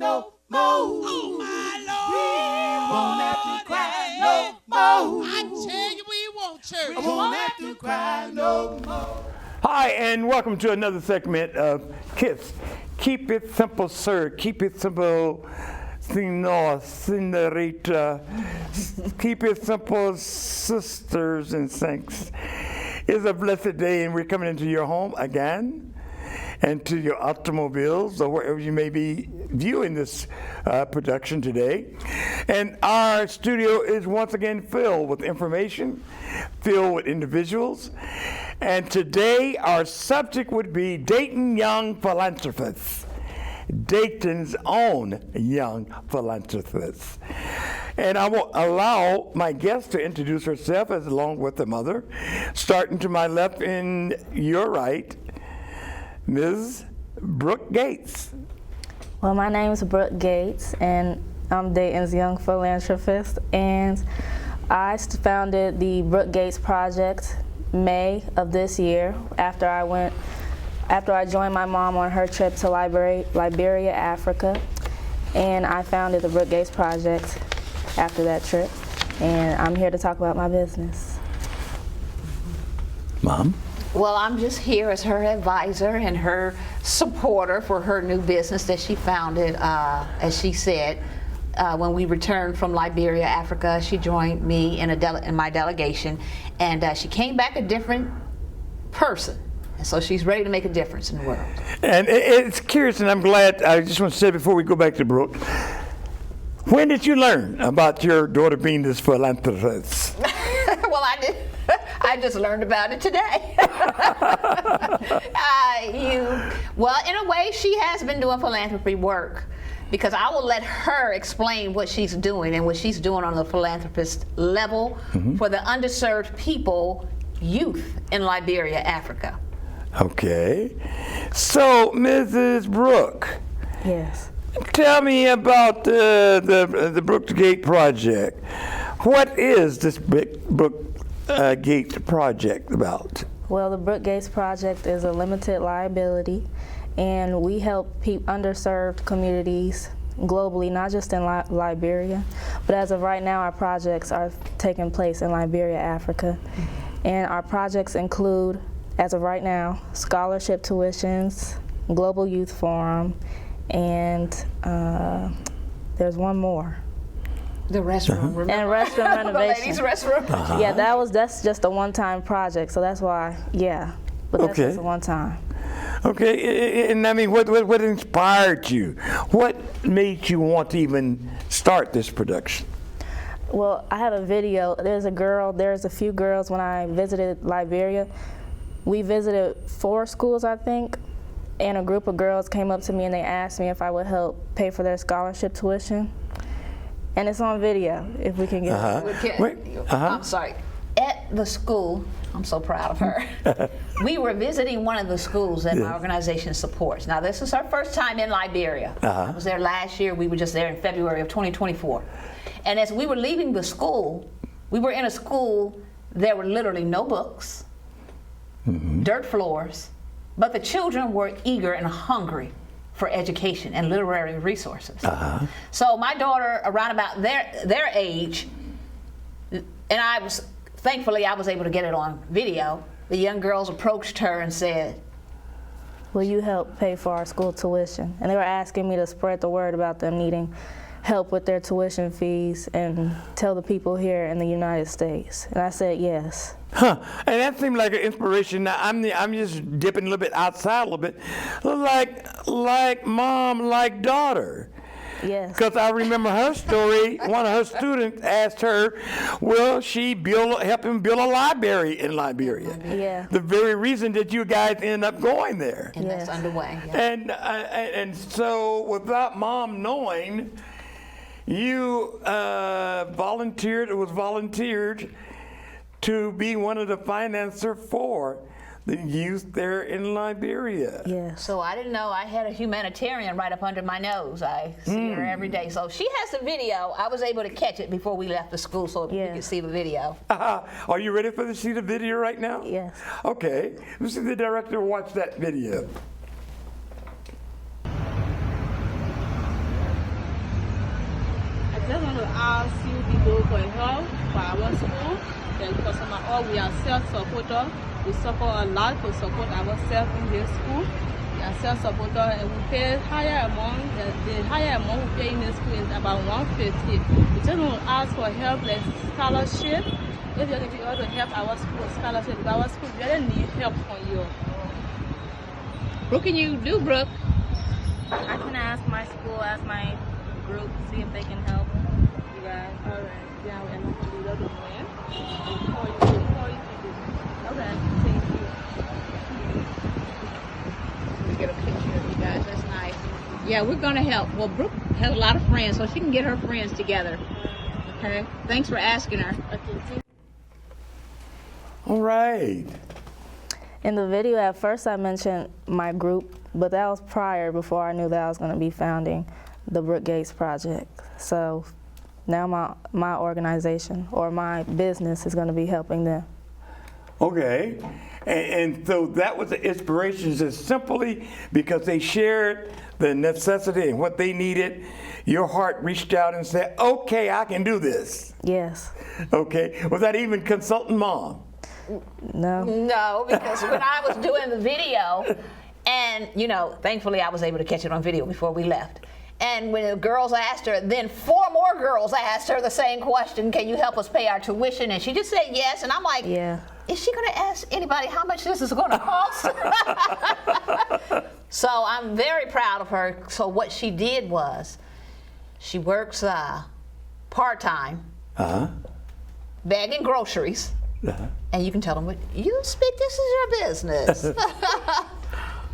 no more. Oh, my Lord. We won't have to cry no more. I tell you, we won't, church. We won't have to cry no more. Hi, and welcome to another segment of KISS. Keep it simple, sir. Keep it simple, senor, senorita. Keep it simple, sisters and saints. It's a blessed day, and we're coming into your home again, and to your automobiles, or wherever you may be viewing this production today. And our studio is once again filled with information, filled with individuals. And today our subject would be Dayton Young Philanthropist, Dayton's own young philanthropist. And I will allow my guest to introduce herself as along with the mother, starting to my left and your right, Ms. Brooke Gates. Well, my name is Brooke Gates, and I'm Dayton's Young Philanthropist, and I founded the Brooke Gates Project May of this year after I joined my mom on her trip to Liberia, Africa, and I founded the Brooke Gates Project after that trip, and I'm here to talk about my business. Mom? Well, I'm just here as her advisor and her supporter for her new business that she founded, as she said. When we returned from Liberia, Africa, she joined me in my delegation, and she came back a different person. And so she's ready to make a difference in the world. And it's curious, and I'm glad, I just want to say before we go back to Brooke, when did you learn about your daughter being this philanthropist? Well, I just learned about it today. Well, in a way, she has been doing philanthropy work, because I will let her explain what she's doing and what she's doing on the philanthropist level for the underserved people, youth in Liberia, Africa. Okay. So, Mrs. Brooke. Yes. Tell me about the Brooke Gate Project. What is this Brooke Gate Project about? Well, the Brooke Gates Project is a limited liability, and we help underserved communities globally, not just in Liberia, but as of right now, our projects are taking place in Liberia, Africa. And our projects include, as of right now, scholarship tuitions, Global Youth Forum, and there's one more. The restroom, remember? And restroom renovation. Ladies' restroom. Yeah, that's just a one-time project, so that's why, yeah. But that's just a one-time. Okay, and I mean, what inspired you? What made you want to even start this production? Well, I have a video. There's a few girls when I visited Liberia. We visited 4 schools, I think, and a group of girls came up to me and they asked me if I would help pay for their scholarship tuition. And it's on video, if we can get it. I'm sorry. At the school, I'm so proud of her. We were visiting one of the schools that my organization supports. Now, this is our first time in Liberia. I was there last year. We were just there in February of 2024. And as we were leaving the school, we were in a school, there were literally no books, dirt floors, but the children were eager and hungry for education and literary resources. So my daughter, around about their age, and thankfully I was able to get it on video, the young girls approached her and said, "Will you help pay for our school tuition?" And they were asking me to spread the word about them needing help with their tuition fees and tell the people here in the United States. And I said yes. And that seemed like an inspiration. Now, I'm just dipping a little bit outside a little bit. Like mom, like daughter. Yes. Because I remember her story. One of her students asked her, will she help him build a library in Liberia? Yeah. The very reason that you guys ended up going there. And that's underway. Yeah. And so without mom knowing, you volunteered to be one of the financiers for the youth there in Liberia. Yes. So I didn't know I had a humanitarian right up under my nose. I see her every day. So she has the video. I was able to catch it before we left the school so we could see the video. Are you ready to see the video right now? Yes. Okay. Let's see the director watch that video. ask you people for help for our school. Because we are self-supporter. We suffer a lot to support ourselves in this school. We are self-supporter and we pay higher amount. The higher amount we pay in this school is about $150. We just want to ask for help like scholarship. If you're going to be able to help our school scholarship, because our school really need help from you. What can you do, Brooke? I can ask my school, ask my group, see if they can help you guys. All right. Yeah, we're not going to do that again. Okay, thank you. Let me get a picture of you guys. That's nice. Yeah, we're going to help. Well, Brooke has a lot of friends, so she can get her friends together. Okay? Thanks for asking her. Okay. All right. In the video, at first I mentioned my group, but that was before I knew that I was going to be founding the Brooke Gates Project. So now my organization or my business is going to be helping them. Okay. And so that was the inspiration, just simply because they shared the necessity and what they needed. Your heart reached out and said, okay, I can do this. Yes. Okay. Was that even consulting mom? No. No, because when I was doing the video, and thankfully I was able to catch it on video before we left. And when the girls asked her, then 4 more girls asked her the same question, can you help us pay our tuition? And she just said yes. And I'm like, yeah. Is she going to ask anybody how much this is going to cost? So I'm very proud of her. So what she did was, she works part-time, bagging groceries. And you can tell them what you speak. This is your business.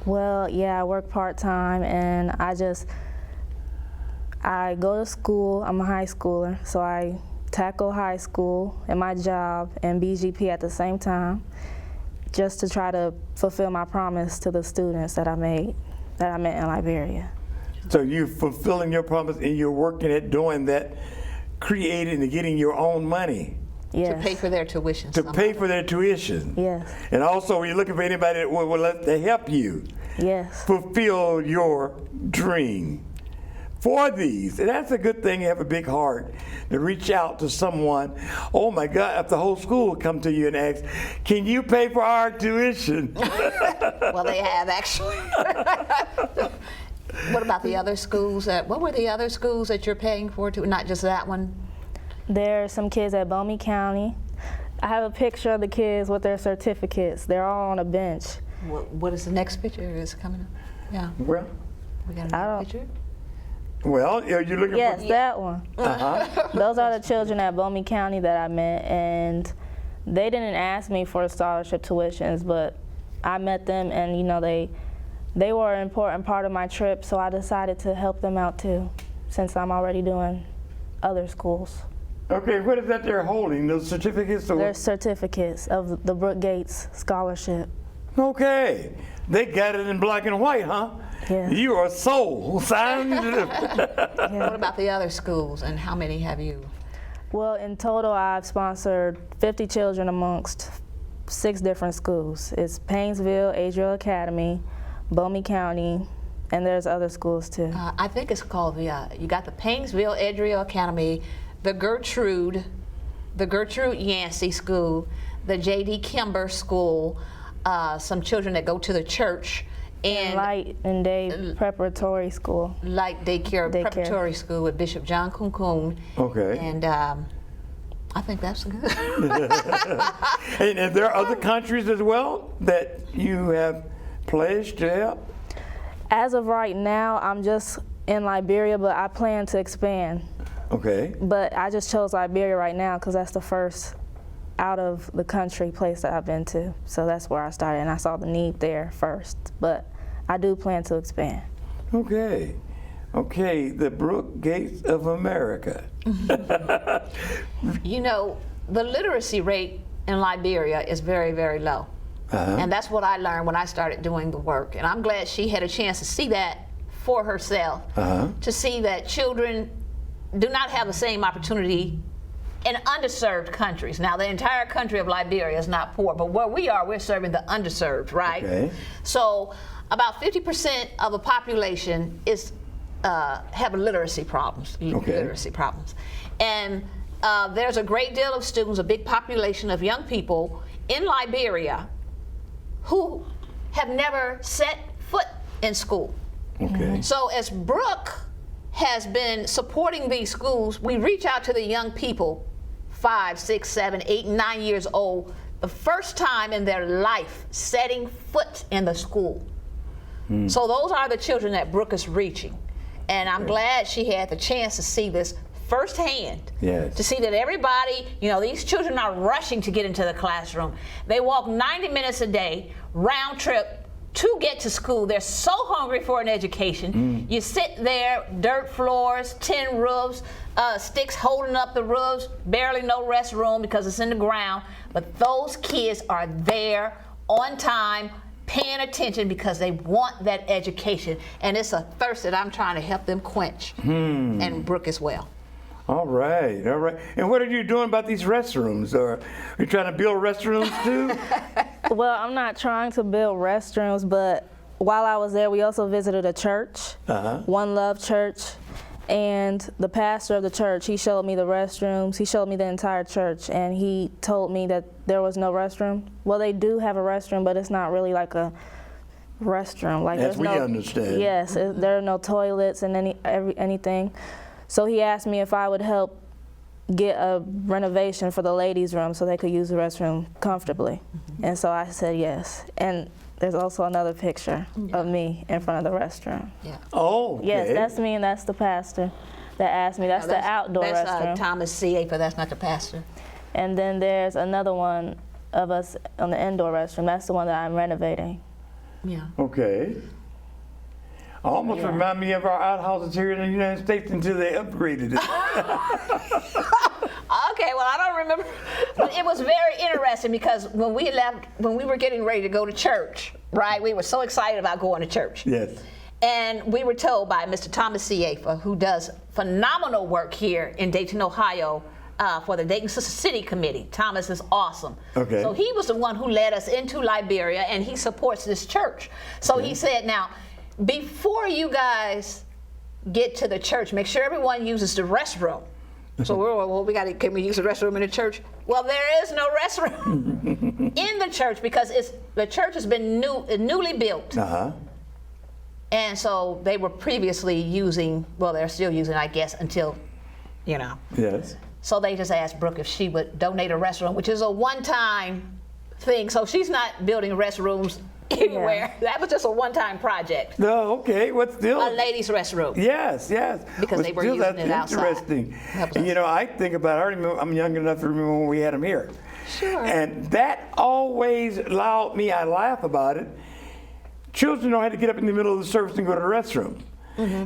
Well, yeah, I work part-time and I go to school. I'm a high schooler, so I tackle high school and my job and BGP at the same time, just to try to fulfill my promise to the students that I met in Liberia. So you're fulfilling your promise and you're working at doing that, creating and getting your own money. Yes. To pay for their tuition. To pay for their tuition. Yes. And also you're looking for anybody that will let to help you. Yes. Fulfill your dream. For these, and that's a good thing. You have a big heart to reach out to someone. Oh my God, if the whole school would come to you and ask, can you pay for our tuition? Well, they have actually. What about the other schools? What were the other schools that you're paying for too? Not just that one? There are some kids at Bowman County. I have a picture of the kids with their certificates. They're all on a bench. What is the next picture? Is coming up? Yeah. Well, We got another picture? well, you're looking Yes, for... that one. Those are the children at Bowman County that I met, and they didn't ask me for scholarship tuitions, but I met them, and they were an important part of my trip, so I decided to help them out too, since I'm already doing other schools. Okay, what is that they're holding? Those certificates? They're certificates of the Brooke Gates Scholarship. Okay, they got it in black and white, huh? Yeah. You are sold. Signed. What about the other schools, and how many have you? Well, in total, I've sponsored 50 children amongst 6 different schools. It's Painesville, Adriel Academy, Bowman County, and there's other schools too. I think it's called you got the Painesville Adriel Academy, the Gertrude Yancey School, the J.D. Kimber School, some children that go to the church, and Light and Day Preparatory School. Light Daycare Preparatory School with Bishop John Kunkun. Okay. And I think that's good. And there are other countries as well that you have pledged to help? As of right now, I'm just in Liberia, but I plan to expand. Okay. But I just chose Liberia right now because that's the first out of the country place that I've been to. So that's where I started, and I saw the need there first. But I do plan to expand. Okay. Okay, the Brooke Gates of America. You know, the literacy rate in Liberia is very, very low. And that's what I learned when I started doing the work. And I'm glad she had a chance to see that for herself, to see that children do not have the same opportunity in underserved countries. Now, the entire country of Liberia is not poor, but where we are, we're serving the underserved, right? Okay. So about 50% of the population is have literacy problems. Literacy problems, and there's a great deal of students, a big population of young people in Liberia who have never set foot in school. Okay. So as Brooke has been supporting these schools, we reach out to the young people, 5, 6, 7, 8, 9 years old, the first time in their life setting foot in the school. So those are the children that Brooke is reaching. And I'm glad she had the chance to see this firsthand. Yes. To see that everybody, you know, these children are rushing to get into the classroom. They walk 90 minutes a day, round trip, to get to school. They're so hungry for an education. You sit there, dirt floors, tin roofs, sticks holding up the roofs, barely no restroom because it's in the ground. But those kids are there on time, paying attention because they want that education. And it's a thirst that I'm trying to help them quench. And Brooke as well. All right, all right. And what are you doing about these restrooms? Or are you trying to build restrooms too? Well, I'm not trying to build restrooms, but while I was there, we also visited a church, One Love Church, and the pastor of the church, he showed me the restrooms. He showed me the entire church, and he told me that there was no restroom. Well, they do have a restroom, but it's not really like a restroom. Like As there's we no, understand. Yes, there are no toilets and anything. So he asked me if I would help get a renovation for the ladies' room so they could use the restroom comfortably. And so I said yes. And there's also another picture of me in front of the restroom. Yeah. Oh, okay. Yes, that's me and that's the pastor that asked me. That's the outdoor that's, restroom. Thomas C.A., but that's not the pastor. And then there's another one of us on the indoor restroom. That's the one that I'm renovating. Yeah. Okay. Almost remind me of our outhouses here in the United States until they upgraded it. Okay, well, I don't remember, but it was very interesting because when we left, when we were getting ready to go to church, right, we were so excited about going to church. Yes. And we were told by Mr. Thomas C.A., who does phenomenal work here in Dayton, Ohio, for the Dayton City Committee. Thomas is awesome. Okay. So he was the one who led us into Liberia, and he supports this church. So he said, now, before you guys get to the church, make sure everyone uses the restroom. So can we use the restroom in the church? Well, there is no restroom in the church because the church has been newly built. And so they were previously using, well, they're still using, I guess, until, you know. Yes. So they just asked Brooke if she would donate a restroom, which is a one-time thing. So she's not building restrooms anywhere. Yeah. That was just a one-time project. No, okay. What's still a ladies' restroom? Yes, yes. Because they were using it outside. Interesting. And you know, I think about. I remember. I'm young enough to remember when we had them here. Sure. And that always allowed me. I laugh about it. Children don't have to get up in the middle of the service and go to the restroom.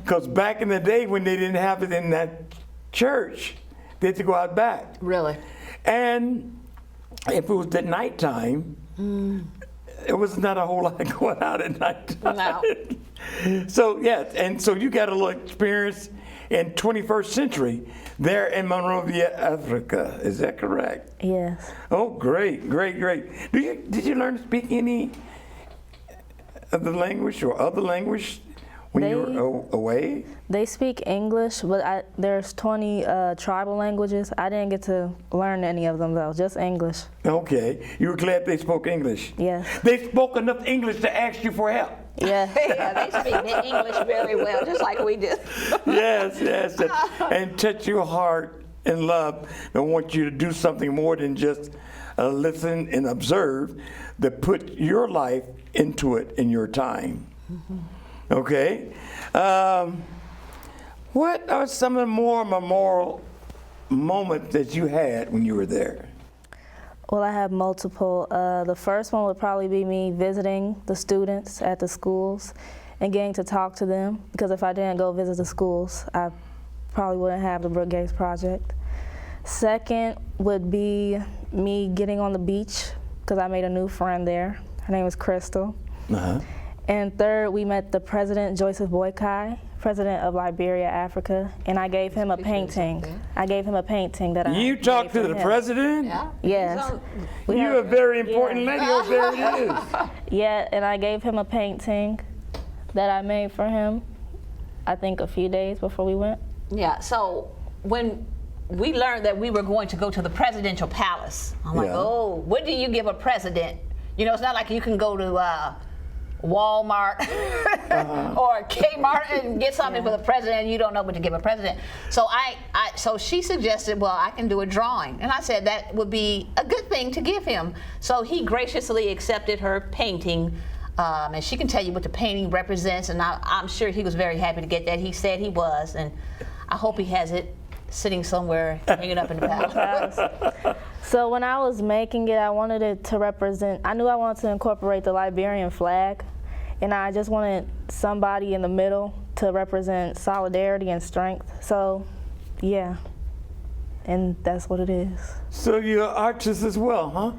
Because back in the day when they didn't have it in that church, they had to go out back. Really? And if it was at nighttime. It was not a whole lot going out at night. No. So, yes, and so you got a little experience in 21st century there in Monrovia, Africa. Is that correct? Yes. Oh, great, great, great. Did you learn to speak any of the language or other language when you were away? They speak English, but there's 20 tribal languages. I didn't get to learn any of them, though, just English. Okay. You were glad they spoke English? Yes. They spoke enough English to ask you for help? Yeah. Yeah, they speak English very well, just like we do. Yes, yes. And touch your heart and love and want you to do something more than just listen and observe, that put your life into it in your time. Okay. What are some of the more memorable moments that you had when you were there? Well, I have multiple. The first one would probably be me visiting the students at the schools and getting to talk to them, because if I didn't go visit the schools, I probably wouldn't have the Brooke Gates Project. Second would be me getting on the beach, because I made a new friend there. Her name is Crystal. And third, we met the President, Joseph Boykai, President of Liberia, Africa, and I gave him a painting. I gave him a painting that You talked to the president? Yeah. Yes. You're a very important lady. Oh, there it is. Yeah, and I gave him a painting that I made for him. I think a few days before we went. Yeah, so when we learned that we were going to go to the presidential palace, I'm like, oh, what do you give a president? You know, it's not like you can go to Walmart or Kmart and get something for the president and you don't know what to give a president. So so she suggested, well, I can do a drawing. And I said that would be a good thing to give him. So he graciously accepted her painting. And she can tell you what the painting represents, and I'm sure he was very happy to get that. He said he was, and I hope he has it sitting somewhere hanging up in the palace. So when I was making it, I wanted it to represent, I knew I wanted to incorporate the Liberian flag, and I just wanted somebody in the middle to represent solidarity and strength. So, yeah, and that's what it is. So you're an artist as well, huh?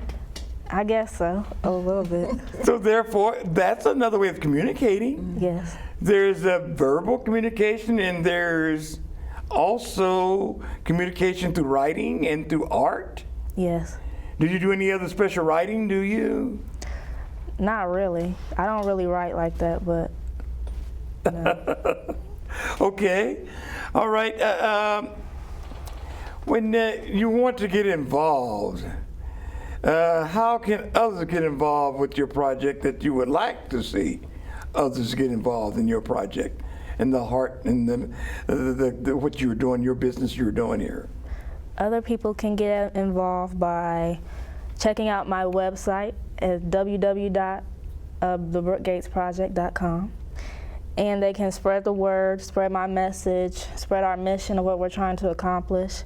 I guess so, a little bit. So therefore, that's another way of communicating. Yes. There's a verbal communication, and there's also communication through writing and through art. Yes. Do you do any other special writing, do you? Not really. I don't really write like that, but no. Okay. All right. When you want to get involved, how can others get involved with your project that you would like to see others get involved in your project and the heart and the what you're doing, your business you're doing here? Other people can get involved by checking out my website at www.thebrookgatesproject.com, and they can spread the word, spread my message, spread our mission of what we're trying to accomplish,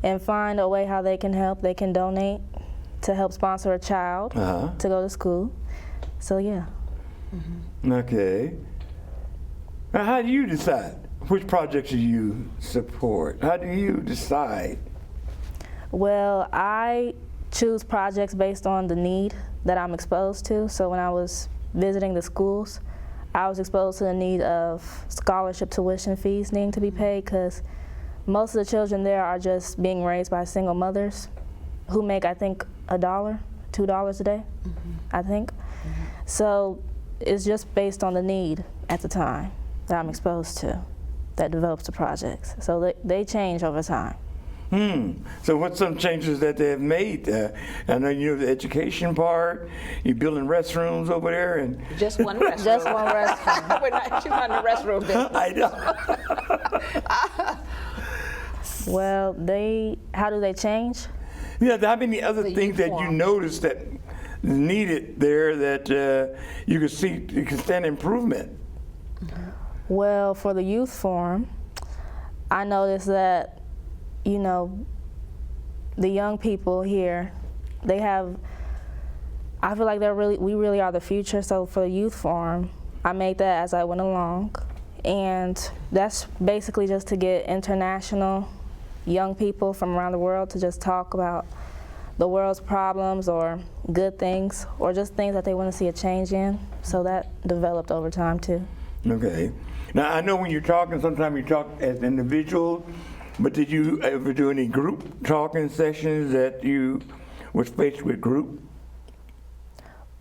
and find a way how they can help. They can donate to help sponsor a child to go to school. So yeah. Mm-hmm. Okay. Now, how do you decide which projects do you support? How do you decide? Well, I choose projects based on the need that I'm exposed to. So when I was visiting the schools, I was exposed to the need of scholarship tuition fees needing to be paid, because most of the children there are just being raised by single mothers who make, I think, $1, $2 a day, I think. So it's just based on the need at the time that I'm exposed to that develops the projects. So they change over time. So what's some changes that they have made? I know you know the education part, you're building restrooms over there, and Just one restroom. Just one restroom. We're not in the restroom business. I know. Well, how do they change? Yeah, how many other things that you uniform. noticed that needed there that you could see, you can stand improvement? Well, for the youth forum, I noticed that, you know, the young people here, I feel like we really are the future. So for the youth forum, I made that as I went along. And that's basically just to get international young people from around the world to just talk about the world's problems or good things or just things that they want to see a change in. So that developed over time too. Okay. Now, I know when you're talking, sometimes you talk as individuals, but did you ever do any group talking sessions that you was faced with group?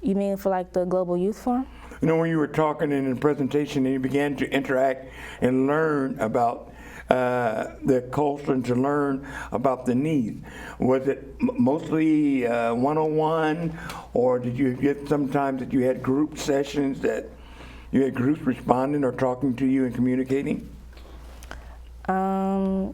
You mean for like the Global Youth Forum? You know, when you were talking in the presentation and you began to interact and learn about the culture and to learn about the needs, was it mostly one-on-one, or did you get sometimes that you had group sessions that you had groups responding or talking to you and communicating? No,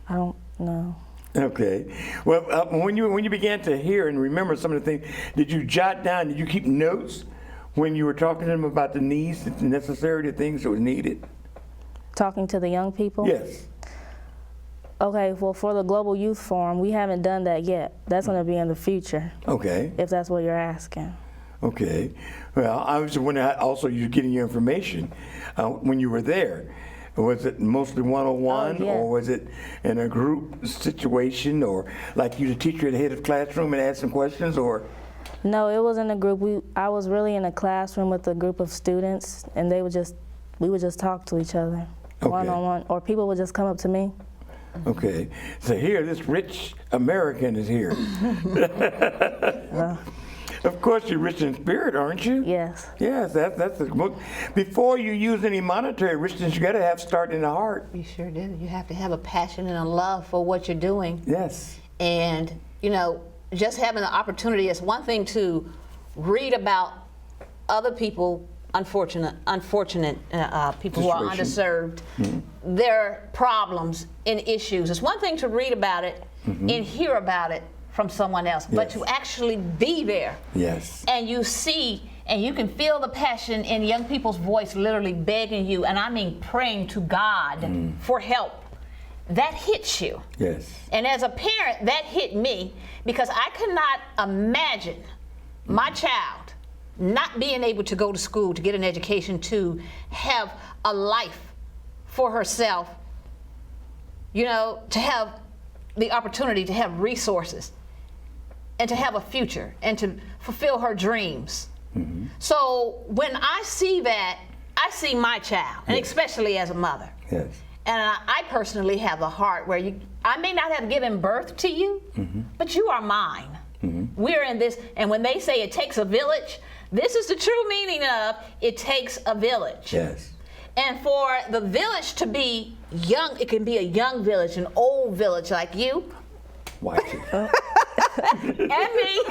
I don't know. Okay. Well, when you began to hear and remember some of the things, did you jot down, did you keep notes when you were talking to them about the needs, the necessary, the things that was needed? Talking to the young people? Yes. Okay, well, for the Global Youth Forum, we haven't done that yet. That's going to be in the future, Okay. if that's what you're asking. Okay. Well, I was wondering also you're getting your information when you were there. Was it mostly one-on-one, Oh, yeah. or was it in a group situation, or like you, the teacher at the head of the classroom, and ask some questions, or? No, it was in a group. I was really in a classroom with a group of students, and we would just talk to each other, one-on-one, or people would just come up to me. Okay. So here, this rich American is here. Of course, you're rich in spirit, aren't you? Yes. Yes, that's the book. Before you use any monetary richness, you got to have start in the heart. You sure do. You have to have a passion and a love for what you're doing. Yes. And, you know, just having the opportunity, it's one thing to read about other people, unfortunate people who are underserved, their problems and issues. It's one thing to read about it and hear about it from someone else, but to actually be there. Yes. And you see, and you can feel the passion in young people's voice literally begging you, and I mean praying to God for help. That hits you. Yes. And as a parent, that hit me because I could not imagine my child not being able to go to school, to get an education, to have a life for herself, you know, to have the opportunity to have resources and to have a future and to fulfill her dreams. So when I see that, I see my child, and especially as a mother. Yes. And I personally have a heart where I may not have given birth to you, but you are mine. We're in this, and when they say it takes a village, this is the true meaning of it takes a village. Yes. And for the village to be young, it can be a young village, an old village like you. Watch it. And me.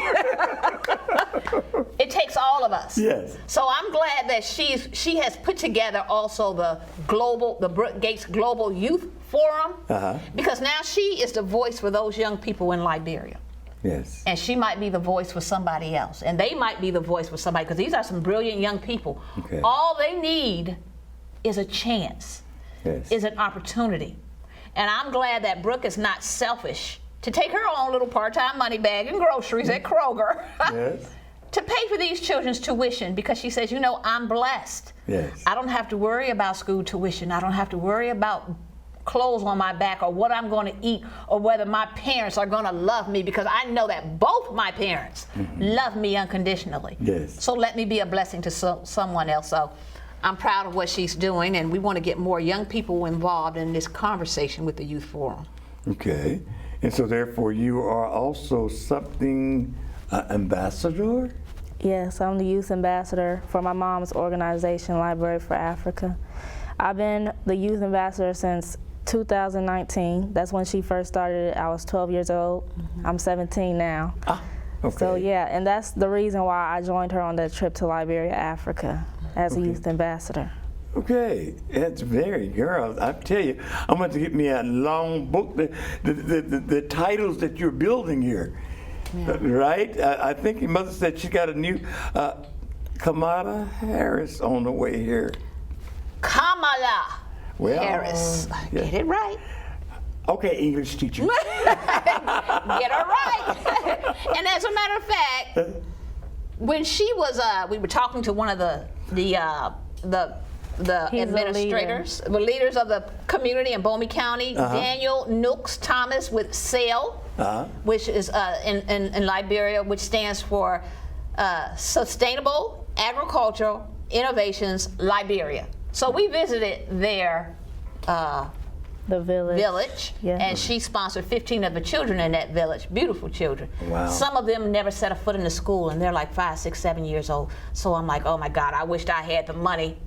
It takes all of us. Yes. So I'm glad that she has put together also the Brooke Gates Global Youth Forum, because now she is the voice for those young people in Liberia. Yes. And she might be the voice for somebody else, and they might be the voice for somebody, because these are some brilliant young people. Okay. All they need is a chance, is an opportunity. And I'm glad that Brooke is not selfish to take her own little part-time money bag and groceries at Kroger to pay for these children's tuition, because she says, you know, I'm blessed. Yes. I don't have to worry about school tuition. I don't have to worry about clothes on my back or what I'm going to eat or whether my parents are going to love me, because I know that both my parents love me unconditionally. Yes. So let me be a blessing to someone else. So I'm proud of what she's doing, and we want to get more young people involved in this conversation with the Youth Forum. Okay. And so therefore you are also something ambassador? Yes, I'm the youth ambassador for my mom's organization, Library for Africa. I've been the youth ambassador since 2019. That's when she first started it. I was 12 years old. I'm 17 now. Okay. So yeah, and that's the reason why I joined her on that trip to Liberia, Africa, as a youth ambassador. Okay, that's very, girl. I tell you, I'm going to get me a long book. The titles that you're building here, right? I think your mother said she got a new Kamala Harris on the way here. Kamala Harris. Get it right. Okay, English teacher. Get her right. And as a matter of fact, when she was, we were talking to one of the administrators, the leaders of the community in Bomi County, Daniel Nooks Thomas with SAIL, which is in Liberia, which stands for Sustainable Agricultural Innovations Liberia. So we visited their the village, and she sponsored 15 of the children in that village, beautiful children. Wow. Some of them never set a foot in the school, and they're like 5, 6, 7 years old. So I'm like, oh my God, I wished I had the money.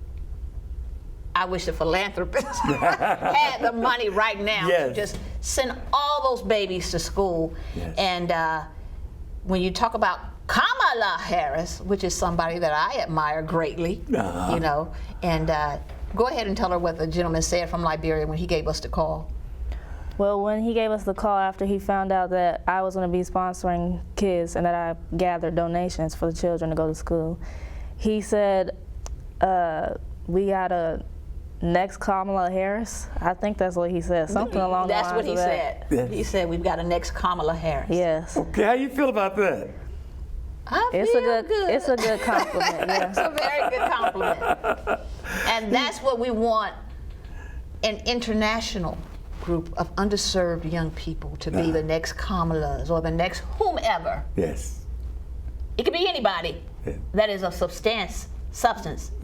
I wish the Philanthropist had the money right now to just send all those babies to school. And when you talk about Kamala Harris, which is somebody that I admire greatly, you know, and go ahead and tell her what the gentleman said from Liberia when he gave us the call. Well, when he gave us the call after he found out that I was going to be sponsoring kids and that I gathered donations for the children to go to school, he said, we got a next Kamala Harris. I think that's what he said, something along the lines of that. That's what he said. He said, we've got a next Kamala Harris. Yes. Okay, how you feel about that? It's a good compliment. Yeah. It's a very good compliment. And that's what we want, an international group of underserved young people to be the next Kamalas or the next whomever. Yes. It could be anybody that is of substance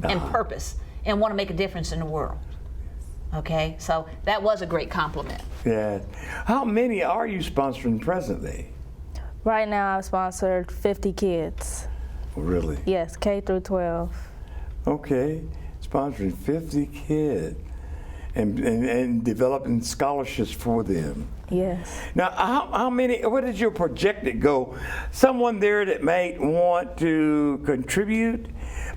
and purpose and want to make a difference in the world. Okay, so that was a great compliment. Yeah. How many are you sponsoring presently? Right now, I've sponsored 50 kids. Really? Yes, K through 12. Okay. Sponsoring 50 kids and developing scholarships for them. Yes. Now, how many, what is your projected goal? Someone there that might want to contribute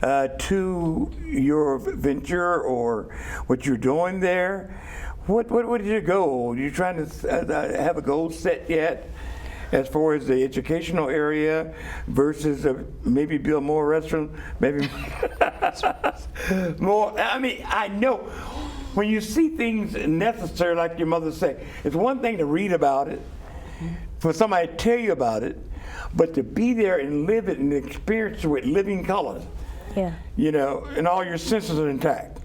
to your venture or what you're doing there, what is your goal? Are you trying to have a goal set yet as far as the educational area versus maybe build more restaurants, maybe more? I mean, I know when you see things necessary, like your mother said, it's one thing to read about it, for somebody to tell you about it, but to be there and live it and experience it with living colors, Yeah. you know, and all your senses are intact.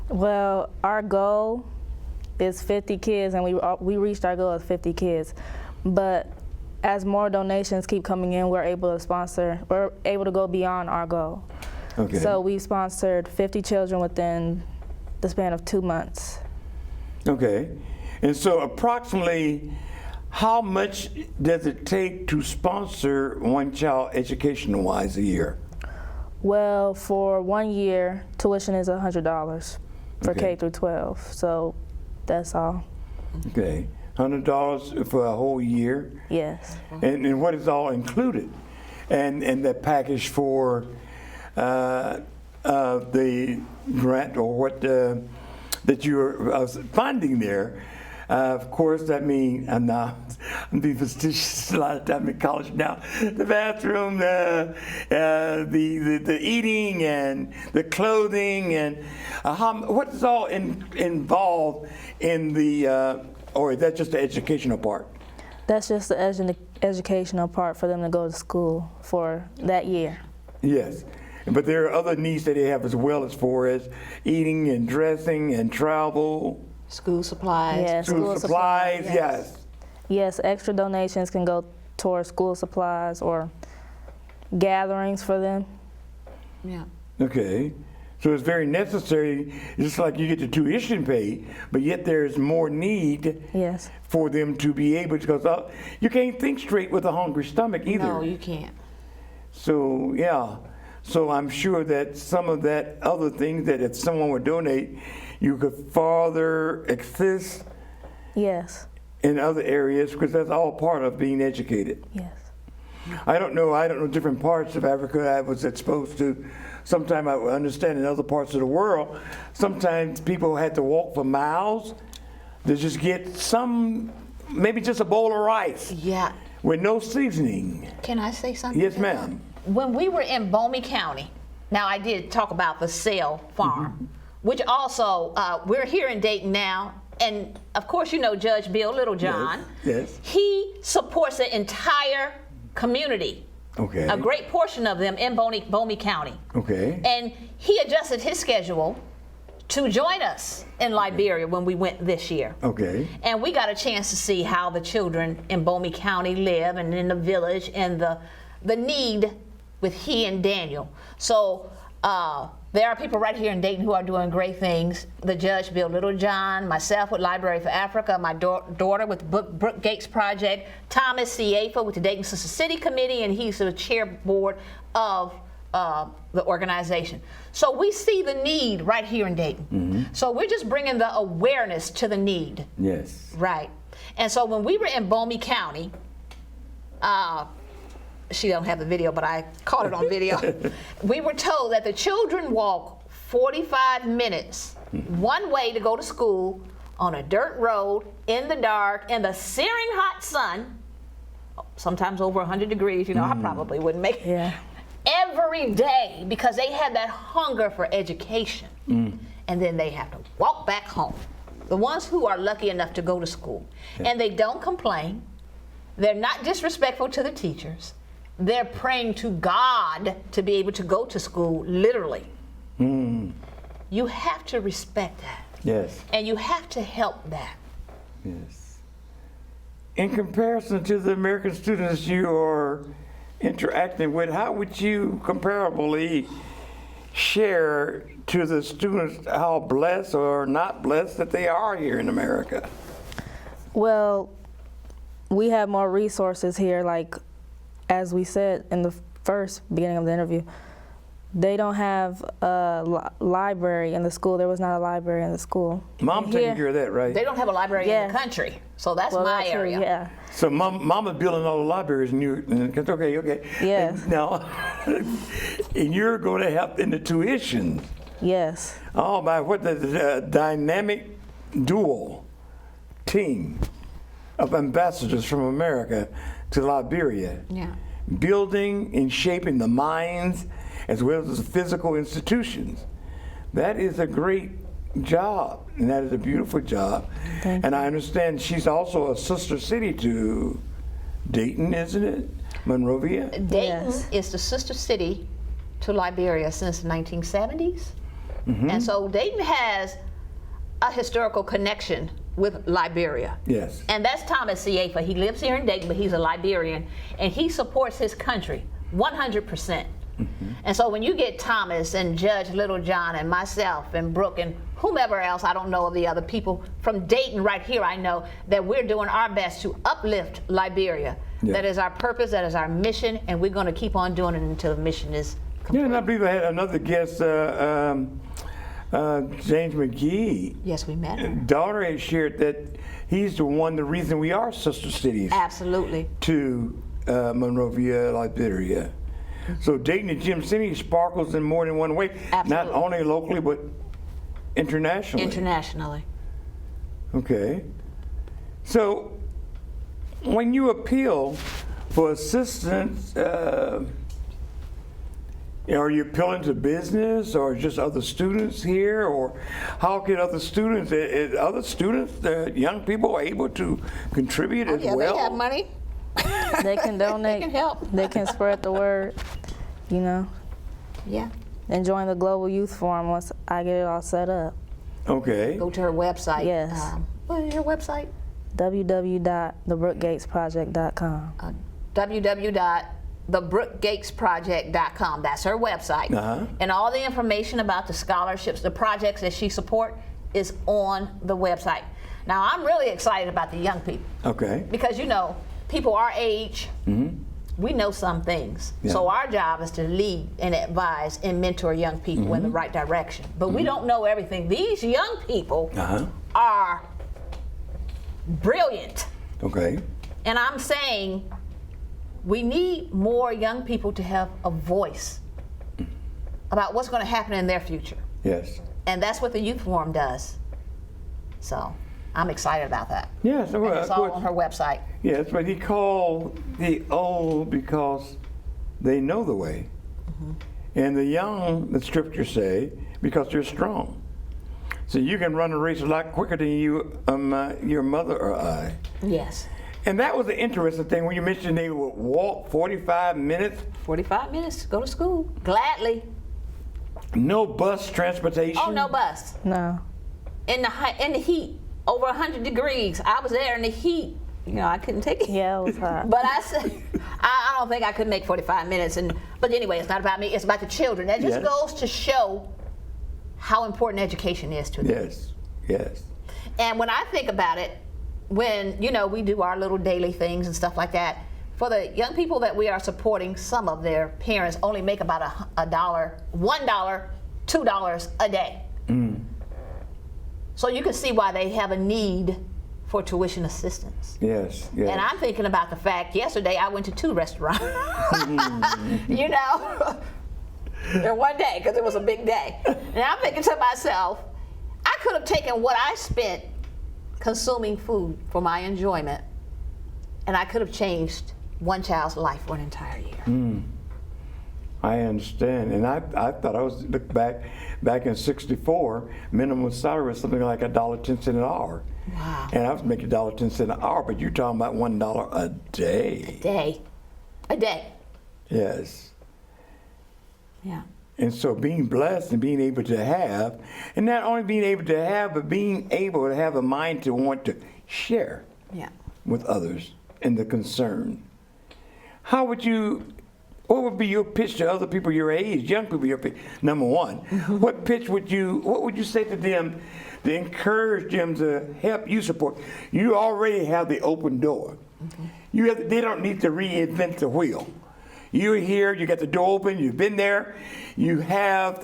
Well, our goal is 50 kids, and we reached our goal of 50 kids. But as more donations keep coming in, we're able to go beyond our goal. Okay. So we sponsored 50 children within the span of 2 months. Okay. And so approximately how much does it take to sponsor one child educational-wise a year? Well, for 1 year, tuition is $100 for Okay. K through 12. So that's all. Okay. $100 for a whole year? Yes. And what is all included? And the package for the grant or what that you're funding there? Of course, that means I'm being facetious. A lot of time in college now. The bathroom, the eating, and the clothing, and what is all involved in the, or is that just the educational part? That's just the educational part for them to go to school for that year. Yes. But there are other needs that they have as well, as far as eating and dressing and travel. School supplies. Yeah, school supplies. Yes. Yes, extra donations can go towards school supplies or gatherings for them. Yeah. Okay. So it's very necessary, just like you get the tuition paid, but yet there's more need Yes. for them to be able to, because you can't think straight with a hungry stomach either. No, you can't. So, yeah. So I'm sure that some of that other things that if someone would donate, you could further assist Yes. in other areas, because that's all part of being educated. Yes. I don't know different parts of Africa I was exposed to. Sometimes I would understand in other parts of the world, sometimes people had to walk for miles to just get maybe just a bowl of rice Yeah. with no seasoning. Can I say something? Yes, ma'am. When we were in Bomi County, now I did talk about the Sale Farm, which also, we're here in Dayton now, and of course you know Judge Bill Littlejohn. Yes. He supports the entire community, Okay. a great portion of them in Bomi County. Okay. And he adjusted his schedule to join us in Liberia when we went this year. Okay. And we got a chance to see how the children in Bomi County live, and in the village, and the need with he and Daniel. So there are people right here in Dayton who are doing great things. The Judge Bill Littlejohn, myself with Library for Africa, my daughter with Brooke Gates Project, Thomas Siefa with the Dayton Sister City Committee, and he's the chair board of the organization. So we see the need right here in Dayton. Mm-hmm. So we're just bringing the awareness to the need. Yes. Right. And so when we were in Bomi County, she don't have the video, but I caught it on video. We were told that the children walk 45 minutes one way to go to school on a dirt road in the dark in the searing hot sun, sometimes over 100 degrees. You know, I probably wouldn't make it. Yeah. Every day, because they had that hunger for education. And then they have to walk back home. The ones who are lucky enough to go to school. And they don't complain. They're not disrespectful to the teachers. They're praying to God to be able to go to school, literally. You have to respect that. Yes. And you have to help that. Yes. In comparison to the American students you are interacting with, how would you comparably share to the students how blessed or not blessed that they are here in America? Well, we have more resources here, like as we said in the first beginning of the interview, they don't have a library in the school. There was not a library in the school. Mom taking care of that, right? They don't have a library in Yes. the country, so that's Well, my that's true, area. yeah. So Mama's building all the libraries, and okay. Yes. And now, and you're going to help in the tuition. Yes. Oh my! What the dynamic dual team of ambassadors from America to Liberia, Yeah. building and shaping the minds as well as the physical institutions. That is a great job, and that is a beautiful job. Thank And I understand she's also a sister city to Dayton, isn't it? Monrovia? Dayton Yes. is the sister city to Liberia since the 1970s. And so Dayton has a historical connection with Liberia. Yes. And that's Thomas Siefa. He lives here in Dayton, but he's a Liberian, and he supports his country 100%. And so when you get Thomas and Judge Littlejohn and myself and Brooke and whomever else, I don't know of the other people from Dayton right here, I know that we're doing our best to uplift Liberia. Yeah. That is our purpose, that is our mission, and we're going to keep on doing it until the mission is complete. Yeah, and I believe I had another guest, James McGee. Yes, we met her. Daughter had shared that he's the reason we are sister cities Absolutely. to Monrovia, Liberia. So Dayton and Gem City sparkles in more than one way, not Absolutely. only locally but internationally. Internationally. Okay. So when you appeal for assistance, are you appealing to business or just other students here, or how can other students, young people, are able to contribute as well? They have money. They can donate. They can help. They can spread the word, you know, Yeah. and join the Global Youth Forum once I get it all set up. Okay. Go to her website. Yes. What is your website? www.thebrookgatesproject.com. www.thebrookgatesproject.com. That's her website. Uh-huh. And all the information about the scholarships, the projects that she support is on the website. Now, I'm really excited about the young people Okay. because, you know, people our age, we know some things. Yeah. So our job is to lead and advise and mentor young people in the right direction. But we don't know everything. These young people Uh-huh. are brilliant. Okay. And I'm saying we need more young people to have a voice about what's going to happen in their future. Yes. And that's what the Youth Forum does. So I'm excited about that. Yes. And Well, it's of all course. on her website. Yes, but he called the old because they know the way. And the young, the scriptures say, because they're strong. So you can run a race a lot quicker than you, your mother or I. Yes. And that was the interesting thing when you mentioned they would walk 45 minutes, 45 minutes to go to school. Gladly. no bus transportation. Oh, no bus. No. In the heat, over 100 degrees. I was there in the heat. You know, I couldn't take it. Yeah, it was hot. But I said, I don't think I could make 45 minutes. But anyway, it's not about me. It's about the children. That just Yes. goes to show how important education is to them. Yes, yes. And when I think about it, when, you know, we do our little daily things and stuff like that, for the young people that we are supporting, some of their parents only make about $1, $2 a day. So you can see why they have a need for tuition assistance. Yes, yes. And I'm thinking about the fact, yesterday I went to 2 restaurants. You know, in one day, because it was a big day. And I'm thinking to myself, I could have taken what I spent consuming food for my enjoyment, and I could have changed one child's life for an entire year. I understand, and I thought I was look back in '64. Minimum salary was something like $1.10 an hour. Wow. And I was making $1.10 an hour, but you're talking about $1 a day. A day. Yes. Yeah. And so being blessed and being able to have, and not only being able to have, but being able to have a mind to want to share Yeah. with others and the concern. What would be your pitch to other people your age, young people your age? Number one, what would you say to them to encourage them to help you support? You already have the open door. They don't need to reinvent the wheel. You're here, you got the door open, you've been there, you have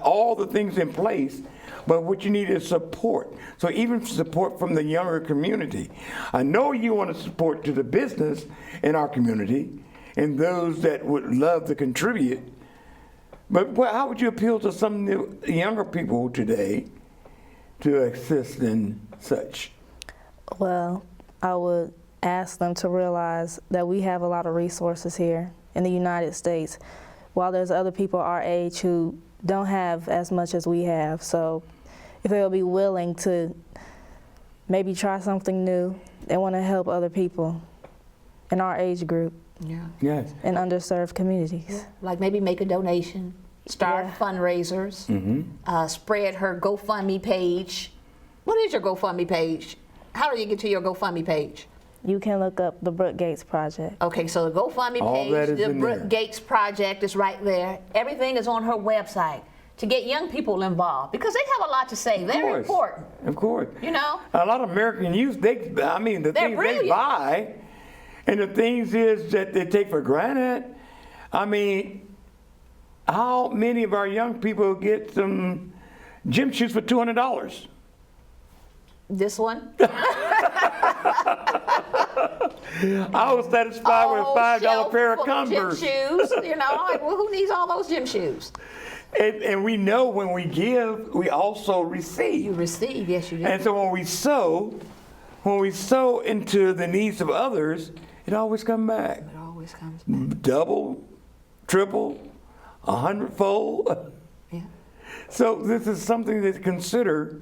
all the things in place, but what you need is support. So even support from the younger community. I know you want to support to the business in our community and those that would love to contribute, but how would you appeal to some new, younger people today to assist in such? Well, I would ask them to realize that we have a lot of resources here in the United States, while there's other people our age who don't have as much as we have. So if they'll be willing to maybe try something new, they want to help other people in our age group. Yeah. Yes. In underserved communities. Like maybe make a donation, start Yeah. fundraisers, spread her GoFundMe page. What is your GoFundMe page? How do you get to your GoFundMe page? You can look up the Brooke Gates Project. Okay, so the GoFundMe All that page, is the in Brooke there. Gates Project is right there. Everything is on her website to get young people involved because they have a lot to say. They're important. Of course. You know? A lot of American youth, the things brilliant. they buy and the things is that they take for granted. I mean, how many of our young people get some gym shoes for $200? This one? I was satisfied with a $5 shelf pair of full Converse. Gym shoes. You know, like, well, who needs all those gym shoes? And we know when we give, we also receive. You receive, yes, you do. And so when we sow into the needs of others, it always comes back. It always comes back. Double, triple, 100-fold. Yeah. So this is something to consider.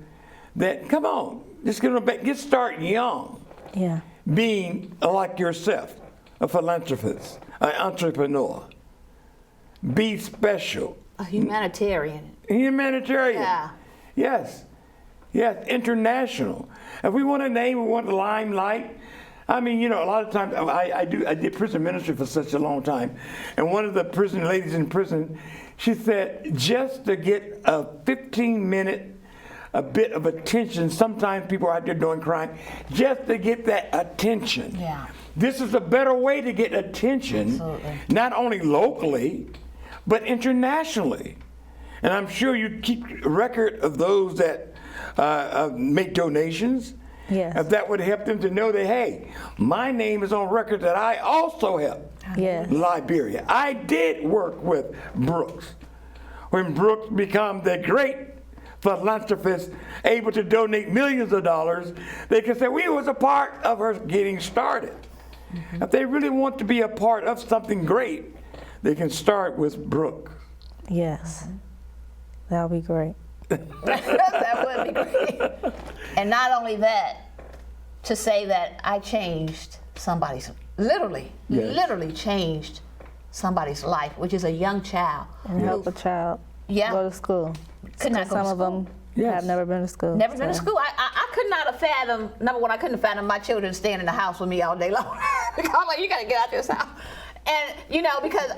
That come on, just get start young. Yeah. Being like yourself, a philanthropist, an entrepreneur. Be special. A humanitarian. Humanitarian. Yeah. Yes. Yes. International. If we want a name, we want the limelight. I mean, you know, a lot of times I did prison ministry for such a long time, and one of the prison ladies in prison, she said, just to get a 15-minute a bit of attention. Sometimes people are out there doing crime just to get that attention. Yeah. This is a better way to get attention, Absolutely. not only locally, but internationally. And I'm sure you keep record of those that make donations. Yes. If that would help them to know that, hey, my name is on record that I also help Yes. Liberia. I did work with Brooks. When Brooks became the great philanthropist able to donate millions of dollars, they can say we was a part of her getting started. If they really want to be a part of something great, they can start with Brooke. Yes. That would be great. That would be great. And not only that, to say that I changed somebody's, literally changed somebody's life, which is a young child. And help a child Yeah. go to school. Could not go to Some of them Yes. have never been to school. Never been to so. school. I could not have fathomed, number one, I couldn't have fathomed my children staying in the house with me all day long. Because I'm like, you got to get out this house. And, you know, because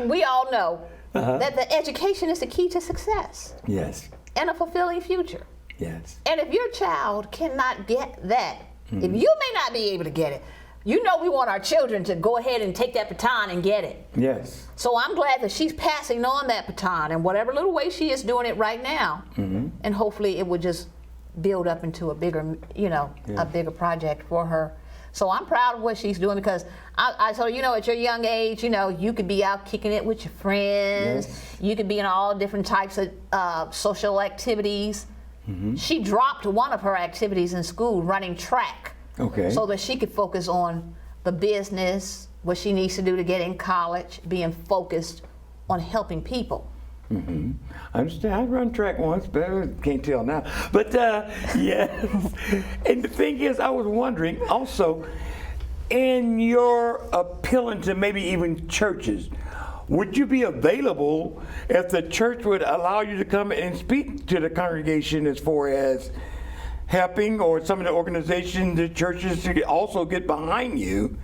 we all know that the education is the key to success Yes. and a fulfilling future. Yes. And if your child cannot get that, if you may not be able to get it, you know we want our children to go ahead and take that baton and get it. Yes. So I'm glad that she's passing on that baton in whatever little way she is doing it right now. And hopefully it would just build up into a bigger, you know, a bigger project for her. So I'm proud of what she's doing because so, you know, at your young age, you know, you could be out kicking it with your friends. Yes. You could be in all different types of social activities. She dropped one of her activities in school, running track. Okay. So that she could focus on the business, what she needs to do to get in college, being focused on helping people. I understand. I run track once, but I can't tell now. But yes. And the thing is, I was wondering also, in your appealing to maybe even churches, would you be available if the church would allow you to come and speak to the congregation as far as helping, or some of the organizations, the churches to also get behind you,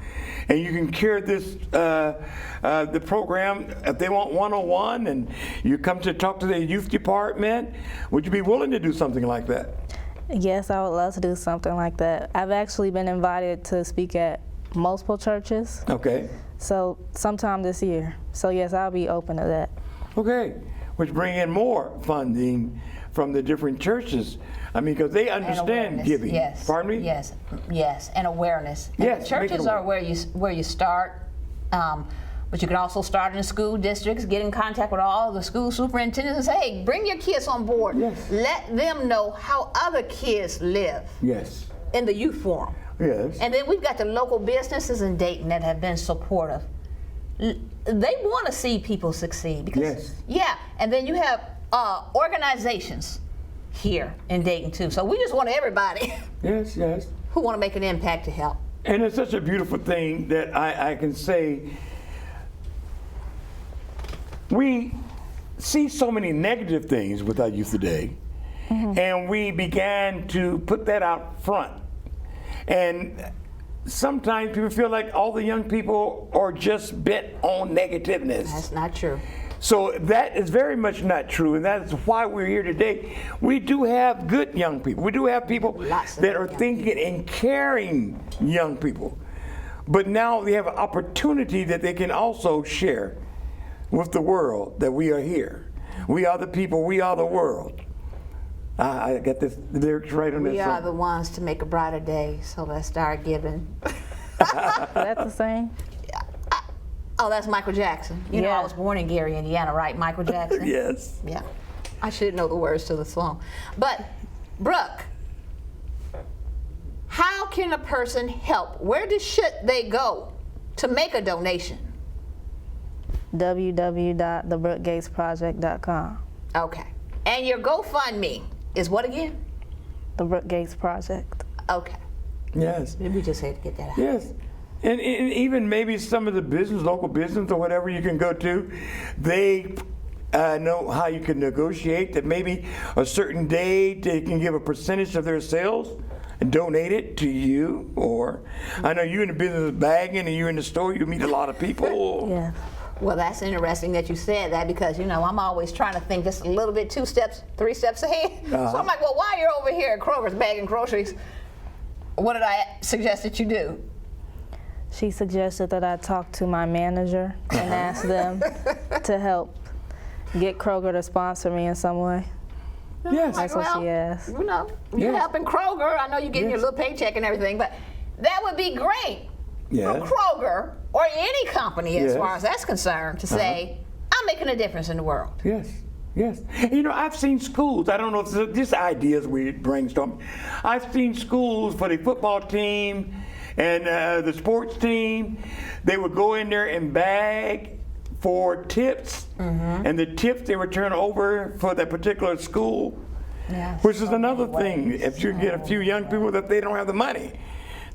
and you can carry this the program if they want one-on-one, and you come to talk to the youth department? Would you be willing to do something like that? Yes, I would love to do something like that. I've actually been invited to speak at multiple churches. Okay. So sometime this year. So yes, I'll be open to that. Okay. Which bring in more funding from the different churches. I mean, because they understand giving. Yes. Pardon me? Yes. Yes. And awareness. And Yes. churches are where you start. But you can also start in the school districts, get in contact with all the school superintendents and say, hey, bring your kids on board. Yes. Let them know how other kids live Yes. in the youth forum. Yes. And then we've got the local businesses in Dayton that have been supportive. They want to see people succeed. Because, Yes. Yeah, and then you have organizations here in Dayton too. So we just want everybody Yes, yes. who want to make an impact to help. And it's such a beautiful thing that I can say we see so many negative things with our youth today, and we began to put that out front. And sometimes people feel like all the young people are just bent on negativeness. That's not true. So that is very much not true, and that is why we're here today. We do have good young people. We do have people that are thinking and caring young people. But now they have an opportunity that they can also share with the world that we are here. We are the people, we are the world. I got the lyrics right on this. We are the ones to make a brighter day, so let's start giving. That's the same. Oh, that's Michael Jackson. You know, I was born in Gary, Indiana, right? Michael Jackson? Yes. Yeah. I should know the words to the song. But, Brooke, how can a person help? Where should they go to make a donation? www.thebrookegatesproject.com. Okay. And your GoFundMe is what again? The Brooke Gates Project. Okay. Yes. Maybe we just had to get that out. Yes. And even maybe some of the business, local business or whatever you can go to, they know how you can negotiate that maybe a certain day they can give a percentage of their sales and donate it to you. Or I know you're in the business of bagging and you're in the store, you meet a lot of people. Yeah. Well, that's interesting that you said that because, you know, I'm always trying to think just a little bit 2 steps, 3 steps ahead. So I'm like, well, while you're over here at Kroger's bagging groceries, what did I suggest that you do? She suggested that I talk to my manager and ask them to help get Kroger to sponsor me in some way. Yes. That's what she asked. You know, you're helping Kroger. I know you're getting your little paycheck and everything, but that would be great for Kroger or any company as far as that's concerned to say, I'm making a difference in the world. Yes. Yes. You know, I've seen schools, I don't know if it's just ideas we brainstorm. I've seen schools for the football team and the sports team, they would go in there and bag for tips, and the tips they would turn over for that particular school, which is another thing. If you get a few young people that they don't have the money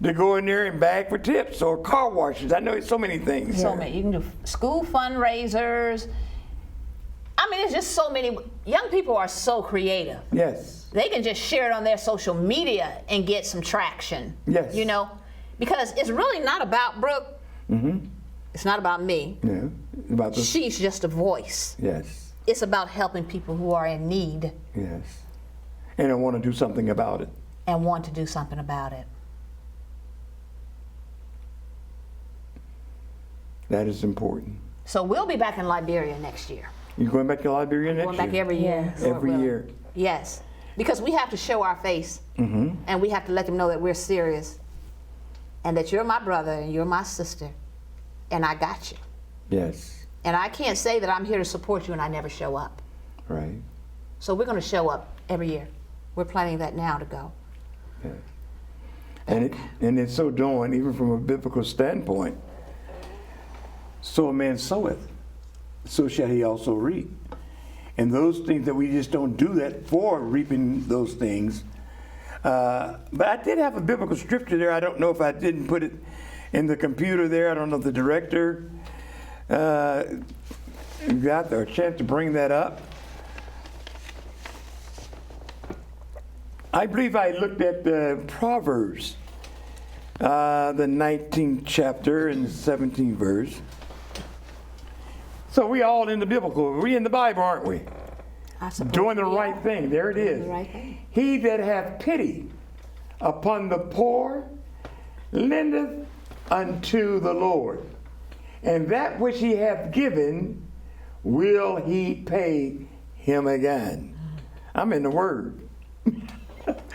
to go in there and bag for tips or car washes. I know it's so many things. So many. You can do school fundraisers. I mean, it's just so many. Young people are so creative. Yes. They can just share it on their social media and get some traction. Yes. You know, because it's really not about Brooke. It's not about me. Yeah. About the, She's just a voice. yes. It's about helping people who are in need Yes. And I want to do something about it. and want to do something about it. That is important. So we'll be back in Liberia next year. You going back to Liberia next Going year? back every year. Yes. Lord Every willing. year. Yes. Because we have to show our face and we have to let them know that we're serious and that you're my brother and you're my sister and I got you. Yes. And I can't say that I'm here to support you and I never show up. Right. So we're going to show up every year. We're planning that now to go. Yeah. And it's so doing, even from a biblical standpoint. So a man soweth, so shall he also reap. And those things that we just don't do that for reaping those things. But I did have a biblical scripture there. I don't know if I didn't put it in the computer there. I don't know if the director got a chance to bring that up. I believe I looked at the Proverbs, the 19th chapter and the 17th verse. So we all in the biblical, we in the Bible, aren't we? Doing the right thing. There it is. He that hath pity upon the poor lendeth unto the Lord. And that which he hath given will he pay him again. I'm in the Word.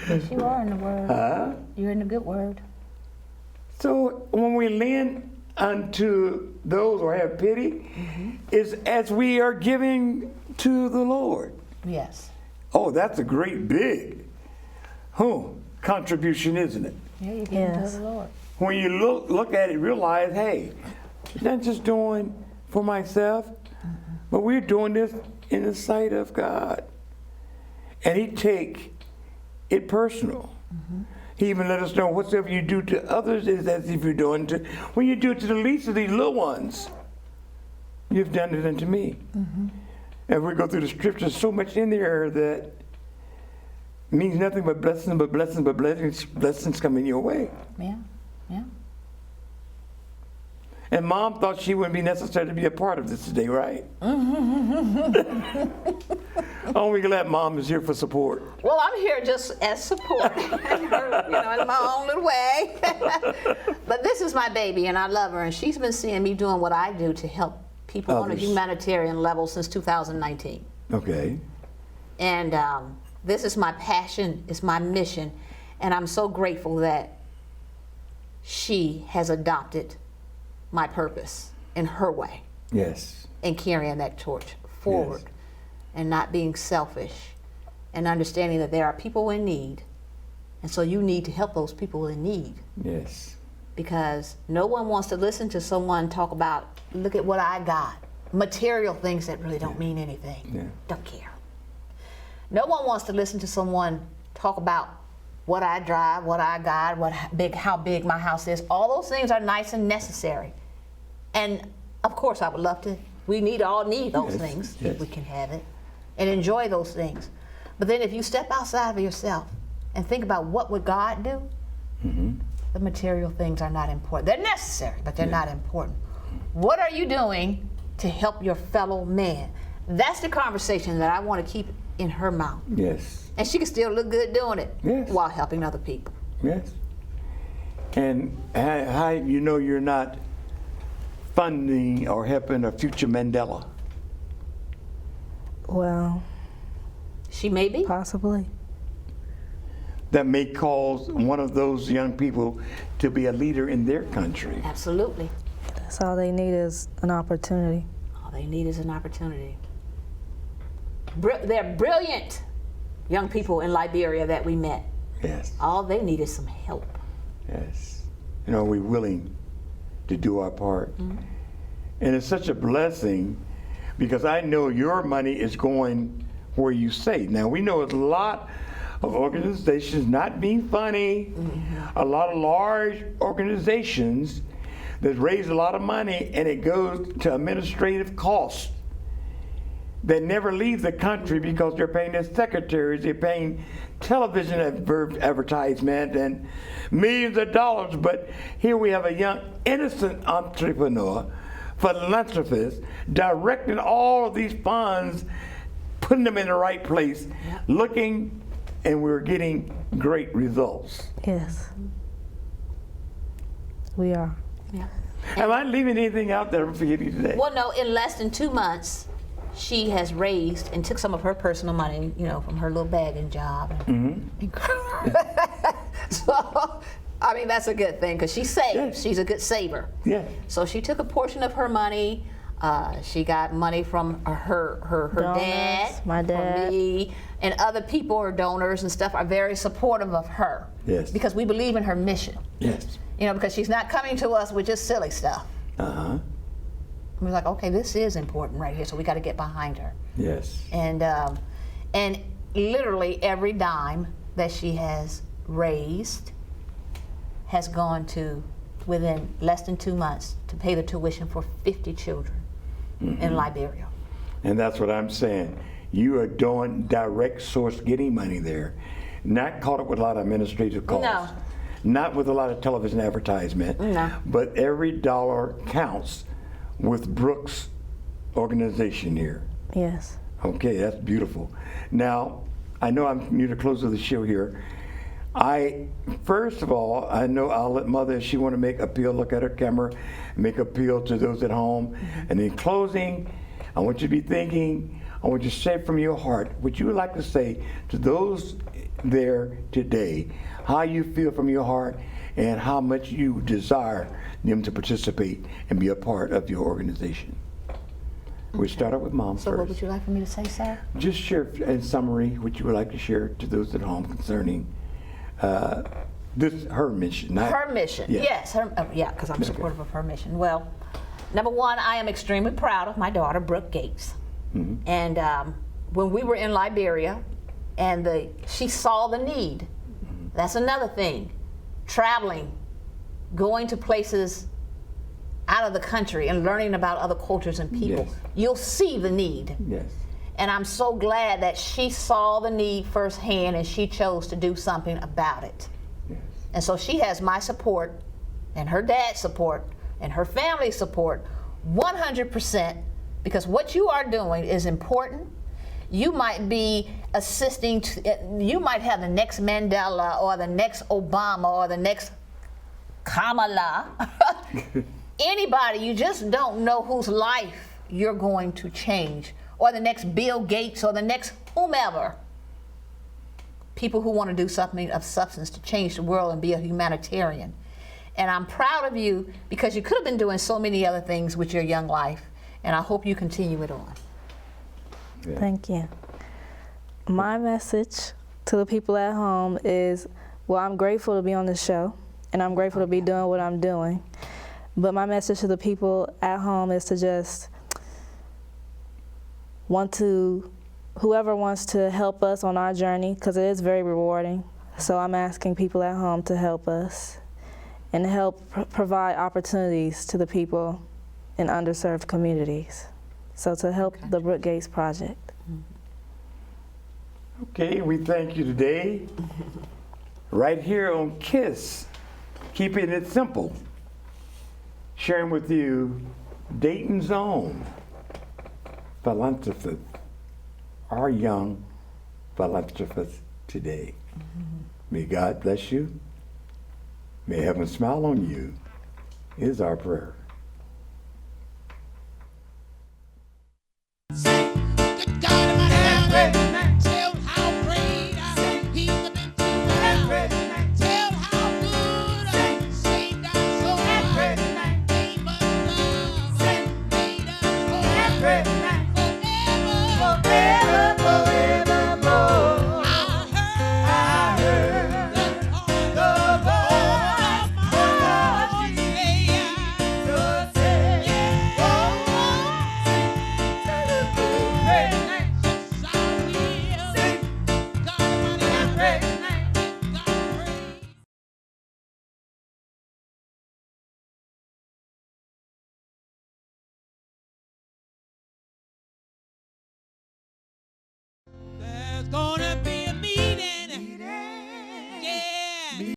Yes, you are in the Word. You're in the good Word. So when we lend unto those or have pity, is as we are giving to the Lord. Yes. Oh, that's a great big contribution, isn't it? Yeah, you're giving Yes. to the Lord. When you look at it, realize, hey, I'm not just doing for myself, but we're doing this in the sight of God. And he take it personal. He even let us know whatsoever you do to others is as if you're doing to, when you do it to the least of these little ones, you've done it unto me. And we go through the scriptures, so much in there that means nothing but blessings, but blessings, but blessings, blessings coming your way. Yeah, yeah. And Mom thought she wouldn't be necessary to be a part of this today, right? Oh, we're glad Mom is here for support. Well, I'm here just as support, in my own little way. But this is my baby, and I love her, and she's been seeing me doing what I do to help people on a Others. humanitarian level since 2019. Okay. And this is my passion, it's my mission, and I'm so grateful that she has adopted my purpose in her way Yes. in carrying that torch forward. Yes. And not being selfish, and understanding that there are people in need, and so you need to help those people in need, Yes. because no one wants to listen to someone talk about, look at what I got, material things that really don't mean anything. Yeah. Don't care. No one wants to listen to someone talk about what I drive, what I got, how big my house is. All those things are nice and necessary, and of course I would love to. We all need those Yes, things yes. if we can have it, and enjoy those things. But then if you step outside of yourself and think about what would God do, the material things are not important. They're necessary, but they're not important. What are you doing to help your fellow man? That's the conversation that I want to keep in her mouth. Yes. And she can still look good doing it Yes. while helping other people. Yes. And how you know you're not funding or helping a future Mandela? Well, She may be. possibly. That may cause one of those young people to be a leader in their country. Absolutely. That's all they need is an opportunity. All they need is an opportunity. They're brilliant young people in Liberia that we met. Yes. All they need is some help. Yes. And are we willing to do our part? And it's such a blessing because I know your money is going where you say. Now, we know a lot of organizations, not being funny, a lot of large organizations that raise a lot of money and it goes to administrative costs that never leave the country because they're paying their secretaries, they're paying television advertisement and millions of dollars. But here we have a young, innocent entrepreneur, philanthropist, directing all of these funds, putting them in the right place, looking, and we're getting great results. Yes. We are. Yeah. Am I leaving anything out that I'm forgetting today? Well, no, in less than 2 months, she has raised and took some of her personal money, from her little bagging job. So, I mean, that's a good thing because she saves. Yes. She's a good saver. Yeah. So she took a portion of her money. She got money from her Donors, dad, my dad. from me, and other people or donors and stuff are very supportive of her. Yes. Because we believe in her mission. Yes. Because she's not coming to us with just silly stuff. Uh-huh. We're like, okay, this is important right here, so we got to get behind her. Yes. And literally every dime that she has raised has gone to, within less than 2 months, to pay the tuition for 50 children in Liberia. And that's what I'm saying. You are doing direct source getting money there, not caught up with a lot of administrative costs. No. Not with a lot of television advertisement. No. But every dollar counts with Brooks' organization here. Yes. Okay, that's beautiful. Now, I know I'm near the close of the show here. First of all, I know I'll let Mother, if she want to make appeal, look at her camera, make appeal to those at home. And in closing, I want you to be thinking, I want you to say from your heart what you would like to say to those there today, how you feel from your heart, and how much you desire them to participate and be a part of your organization. We start out with Mom So first. what would you like for me to say, sir? Just share in summary what you would like to share to those at home concerning her mission. Her mission, yes. Because I'm supportive of her mission. Well, number one, I am extremely proud of my daughter, Brooke Gates. Mm-hmm. And when we were in Liberia, and she saw the need. Mm-hmm. That's another thing. Traveling, going to places out of the country and learning about other cultures and people. Yes. You'll see the need. Yes. And I'm so glad that she saw the need firsthand and she chose to do something about it. Yes. And so she has my support and her dad's support and her family's support 100%, because what you are doing is important. You might be assisting, you might have the next Mandela or the next Obama or the next Kamala. Anybody, you just don't know whose life you're going to change, or the next Bill Gates or the next whomever. People who want to do something of substance to change the world and be a humanitarian. And I'm proud of you because you could have been doing so many other things with your young life, and I hope you continue it on. Yeah. Thank you. My message to the people at home is, well, I'm grateful to be on the show, and I'm grateful to be doing what I'm doing. But my message to the people at home is to just whoever wants to help us on our journey, because it is very rewarding. So I'm asking people at home to help us and help provide opportunities to the people in underserved communities. So to help the Brooke Gates Project. Okay, we thank you today. Right here on KISS, keeping it simple. Sharing with you Dayton's own philanthropist, our young philanthropist today. May God bless you. May heaven smile on you, is our prayer.